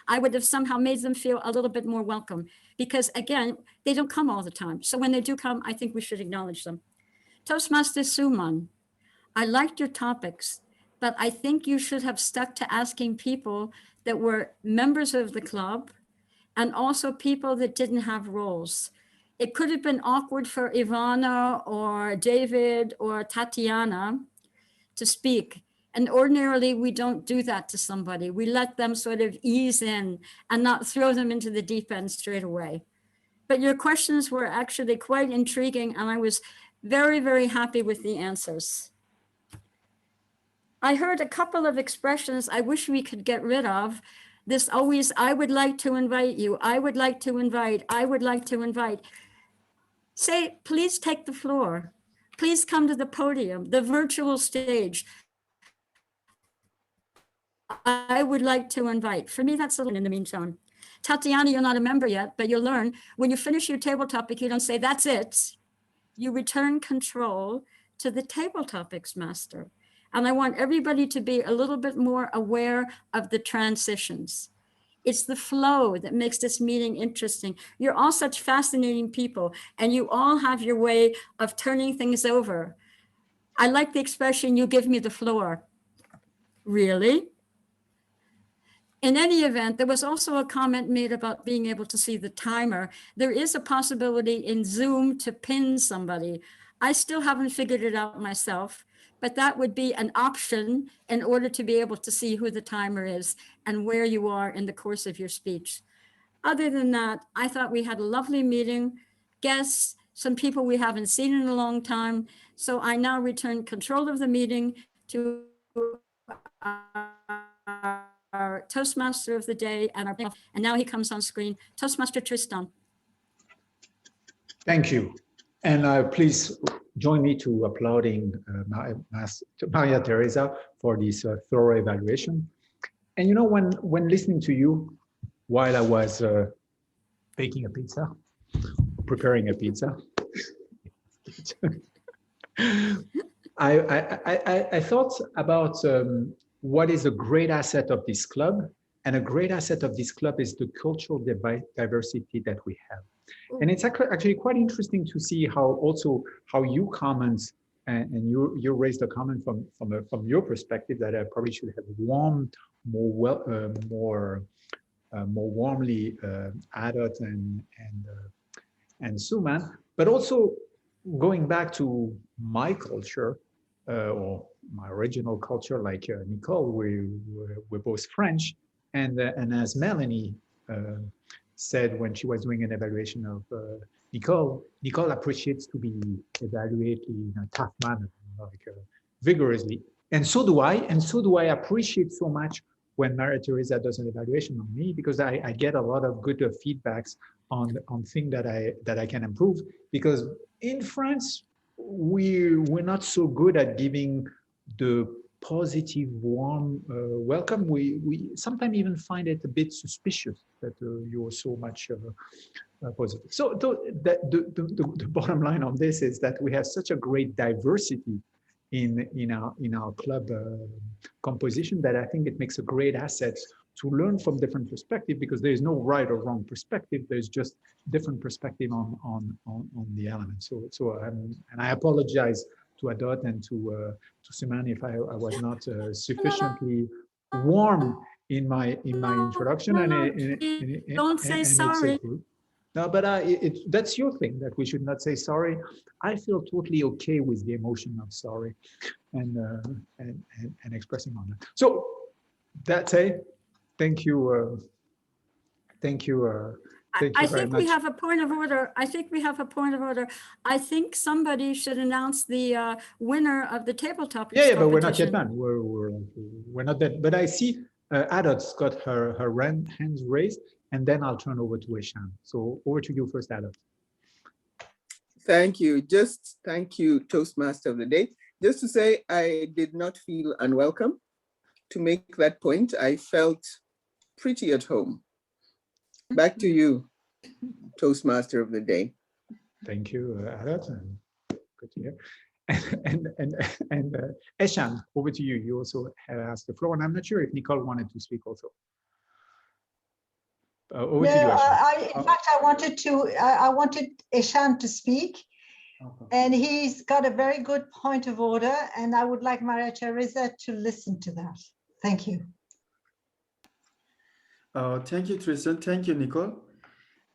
I would have somehow made them feel a little bit more welcome because, again, they don't come all the time. So when they do come, I think we should acknowledge them. Toastmaster Suman, I liked your topics, but I think you should have stuck to asking people that were members of the club and also people that didn't have roles. It could have been awkward for Ivana or David or Tatiana to speak. And ordinarily, we don't do that to somebody. We let them sort of ease in and not throw them into the deep end straight away. But your questions were actually quite intriguing, and I was very, very happy with the answers. I heard a couple of expressions I wish we could get rid of. This always, I would like to invite you. I would like to invite. I would like to invite. Say, please take the floor. Please come to the podium, the virtual stage. I would like to invite. For me, that's a little in the meantime. Tatiana, you're not a member yet, but you'll learn when you finish your table topic, you don't say, that's it. You return control to the table topics master. And I want everybody to be a little bit more aware of the transitions. It's the flow that makes this meeting interesting. You're all such fascinating people, and you all have your way of turning things over. I like the expression, you give me the floor. Really? In any event, there was also a comment made about being able to see the timer. There is a possibility in Zoom to pin somebody. I still haven't figured it out myself, but that would be an option in order to be able to see who the timer is and where you are in the course of your speech. Other than that, I thought we had a lovely meeting, guests, some people we haven't seen in a long time. So I now return control of the meeting to our Toastmaster of the day, and now he comes on screen, Toastmaster Tristan. Thank you. And please join me to applauding Maria Teresa for this thorough evaluation. And you know, when listening to you while I was baking a pizza, preparing a pizza, I thought about what is a great asset of this club. And a great asset of this club is the cultural diversity that we have. And it's actually quite interesting to see how you comment, and you raised a comment from your perspective that I probably should have warmed more warmly Adot and Suman, but also going back to my culture, or my original culture, like Nicole, we're both French. And as Melanie said when she was doing an evaluation of Nicole appreciates to be evaluated in a tough manner, like vigorously. And so do I. And so do I appreciate so much when Maria Teresa does an evaluation on me, because I get a lot of good feedbacks on things that I can improve. Because in France, we're not so good at giving the positive, warm welcome. We sometimes even find it a bit suspicious that you're so much positive. So the bottom line on this is that we have such a great diversity in our club composition that I think it makes a great asset to learn from different perspectives, because there is no right or wrong perspective. There's just different perspective on the element. So and I apologize to Adot and to Suman if I was not sufficiently warm in my introduction. Don't say sorry. No, but that's your thing, that we should not say sorry. I feel totally okay with the emotion of sorry and expressing on that. So that's it. Thank you. Thank you. Thank you I very think much. we have a point of order. I think somebody should announce the winner of the tabletop. Yeah, but we're not yet done. We're not done. But I see Adot's got her hands raised, and then I'll turn over to Eshan. So over to you first, Adot. Thank you. Thank you, Toastmaster of the Day. Just to say, I did not feel unwelcome. To make that point, I felt pretty at home. Back to you, Toastmaster of the Day. Thank you, Adot. Good to hear. And Eshan, over to you. You also have asked the floor, and I'm not sure if Nicole wanted to speak also. Over to you, Eshan. In fact, I wanted Eshan to speak, and he's got a very good point of order, and I would like Maria Teresa to listen to that. Thank you. Thank you, Tristan. Thank you, Nicole.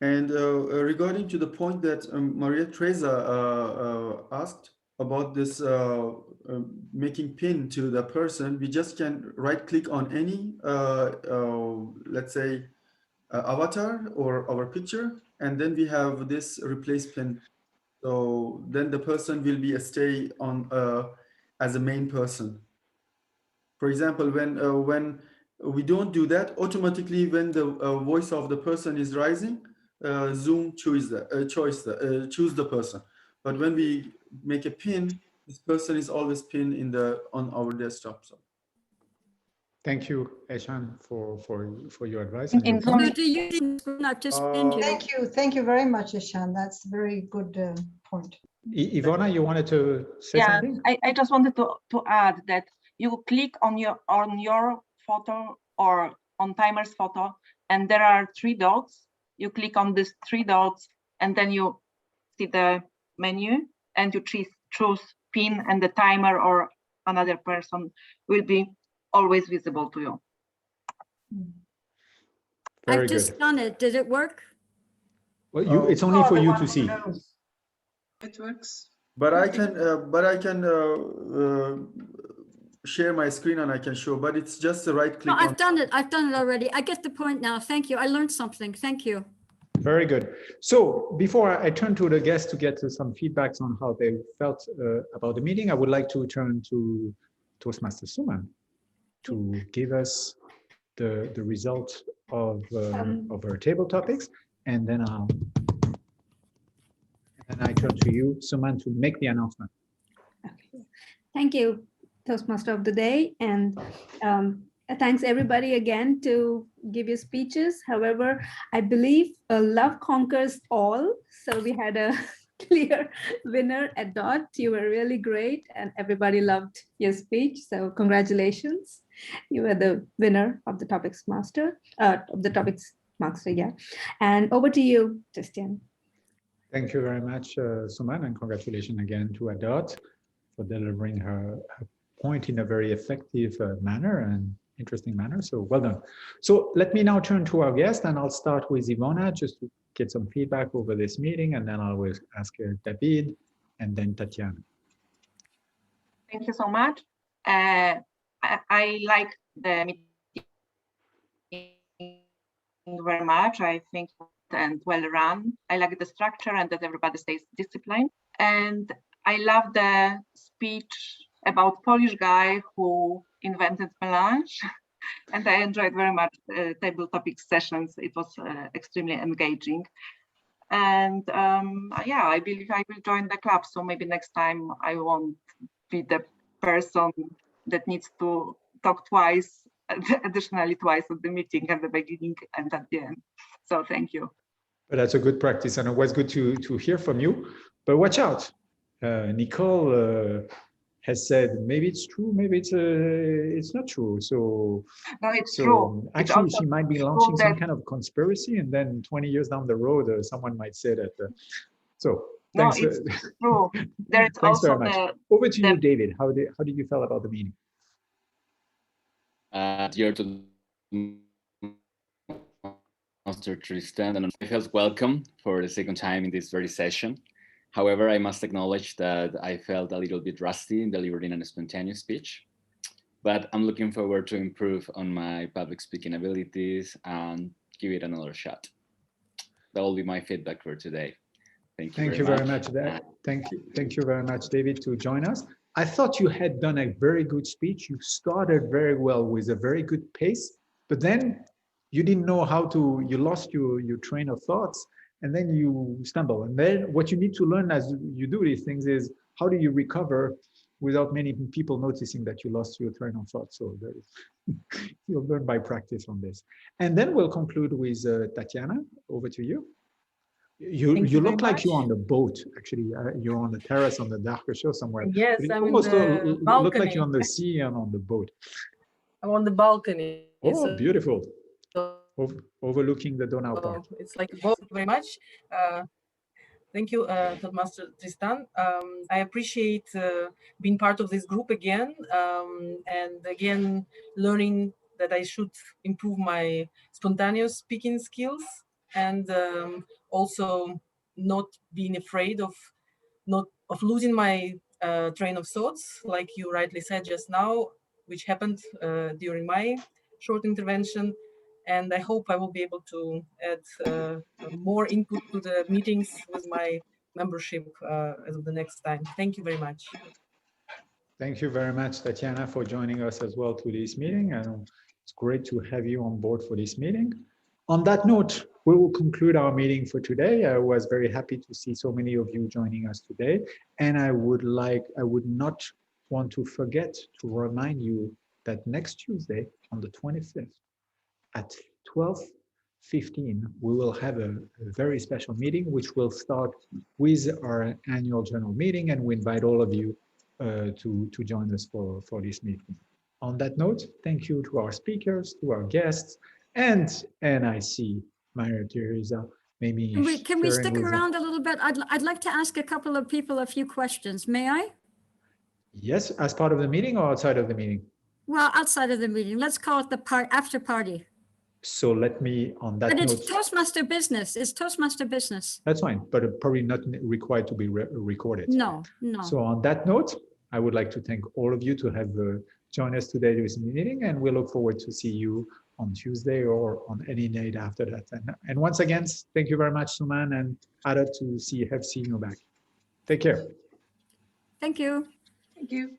And regarding to the point that Maria Teresa asked about this making pin to the person, we just can right click on any, let's say, avatar or our picture, and then we have this replace pin. So then the person will be stay on as a main person. For example, when we don't do that, automatically when the voice of the person is rising, Zoom choose the person. But when we make a pin, this person is always pinned on our desktop. So. Thank you, Eshan, for your advice. Thank you very much, Eshan. That's a very good point. Ivona, you wanted to say something? I just wanted to add that you click on your photo or on Timer's photo, and there are 3 dots. You click on these 3 dots, and then you see the menu, and you choose pin, and the timer or another person will be always visible to you. I've just done it. Did it work? Well, it's only for you to see. It works. But I can share my screen and I can show, but it's just a right click. No, I've done it. I've done it already. I get the point now. Thank you. I learned something. Thank you. Very good. So before I turn to the guests to get some feedbacks on how they felt about the meeting, I would like to turn to Toastmaster Suman to give us the result of our table topics, and then I turn to you, Suman, to make the announcement. Okay. Thank you, Toastmaster of the Day, and thanks everybody again to give your speeches. However, I believe love conquers all, so we had a clear winner at Dot. You were really great, and everybody loved your speech. So congratulations, you were the winner of the topics master. Yeah. And over to you, Christian. Thank you very much, Suman, and congratulations again to Adot for delivering her point in a very effective manner and interesting manner. So well done. So let me now turn to our guest, and I'll start with Ivona just to get some feedback over this meeting, and then I'll ask David and then Tatiana. Thank you so much. I like the meeting very much. I think and well run. I like the structure and that everybody stays disciplined. And I love the speech about Polish guy who invented melange. And I enjoyed very much table topic sessions. It was extremely engaging. And yeah, I believe I will join the club. So maybe next time I won't be the person that needs to talk twice, additionally twice at the meeting, at the beginning and at the end. So thank you. But that's a good practice, and it was good to hear from you. But watch out, Nicole has said maybe it's true, maybe it's not true. So no, it's true. Actually, she might be launching some kind of conspiracy, and then 20 years down the road, someone might say that. So thanks. No, it's true. There is thanks also very much. Over to you, David. How did you feel about the meeting? Dear to Master Tristan, and I felt welcome for the second time in this very session. However, I must acknowledge that I felt a little bit rusty in delivering a spontaneous speech, but I'm looking forward to improve on my public speaking abilities and give it another shot. That will be my feedback for today. Thank you very much. Thank you very much, David, to join us. I thought you had done a very good speech. You started very well with a very good pace, but then you didn't know how to, you lost your train of thoughts, and then you stumble. And then what you need to learn as you do these things is how do you recover without many people noticing that you lost your train of thought. So you'll learn by practice on this. And then we'll conclude with Tatiana. Over to you. You look like you're on the boat. Actually, you're on the terrace on the darker shore somewhere. Yes, but I'm almost in the balcony. look like you're on the sea and on the boat. I'm on the balcony. Oh, beautiful. Overlooking the Donau Park. It's like both very much. Thank you, Master Tristan. I appreciate being part of this group again, and again learning that I should improve my spontaneous speaking skills, and also not being afraid of losing my train of thoughts, like you rightly said just now, which happened during my short intervention. And I hope I will be able to add more input to the meetings with my membership as of the next time. Thank you very much. Thank you very much, Tatiana, for joining us as well to this meeting. And it's great to have you on board for this meeting. On that note, we will conclude our meeting for today. I was very happy to see so many of you joining us today. And I would not want to forget to remind you that next Tuesday on the 25th, at 12:15, we will have a very special meeting, which will start with our annual general meeting, and we invite all of you to join us for this meeting. On that note, thank you to our speakers, to our guests, and I see Maria Teresa. Maybe can we stick around a little bit? I'd like to ask a couple of people a few questions. May I? Yes, as part of the meeting or outside of the meeting? Well, outside of the meeting. Let's call it the after party. So let me, on that note. But it's Toastmaster business. It's Toastmaster business. That's fine, but probably not required to be recorded. No. So on that note, I would like to thank all of you to have joined us today to this meeting, and we look forward to see you on Tuesday or on any night after that. And once again, thank you very much, Suman and Ada, to have seen you back. Take care. Thank you. Thank you.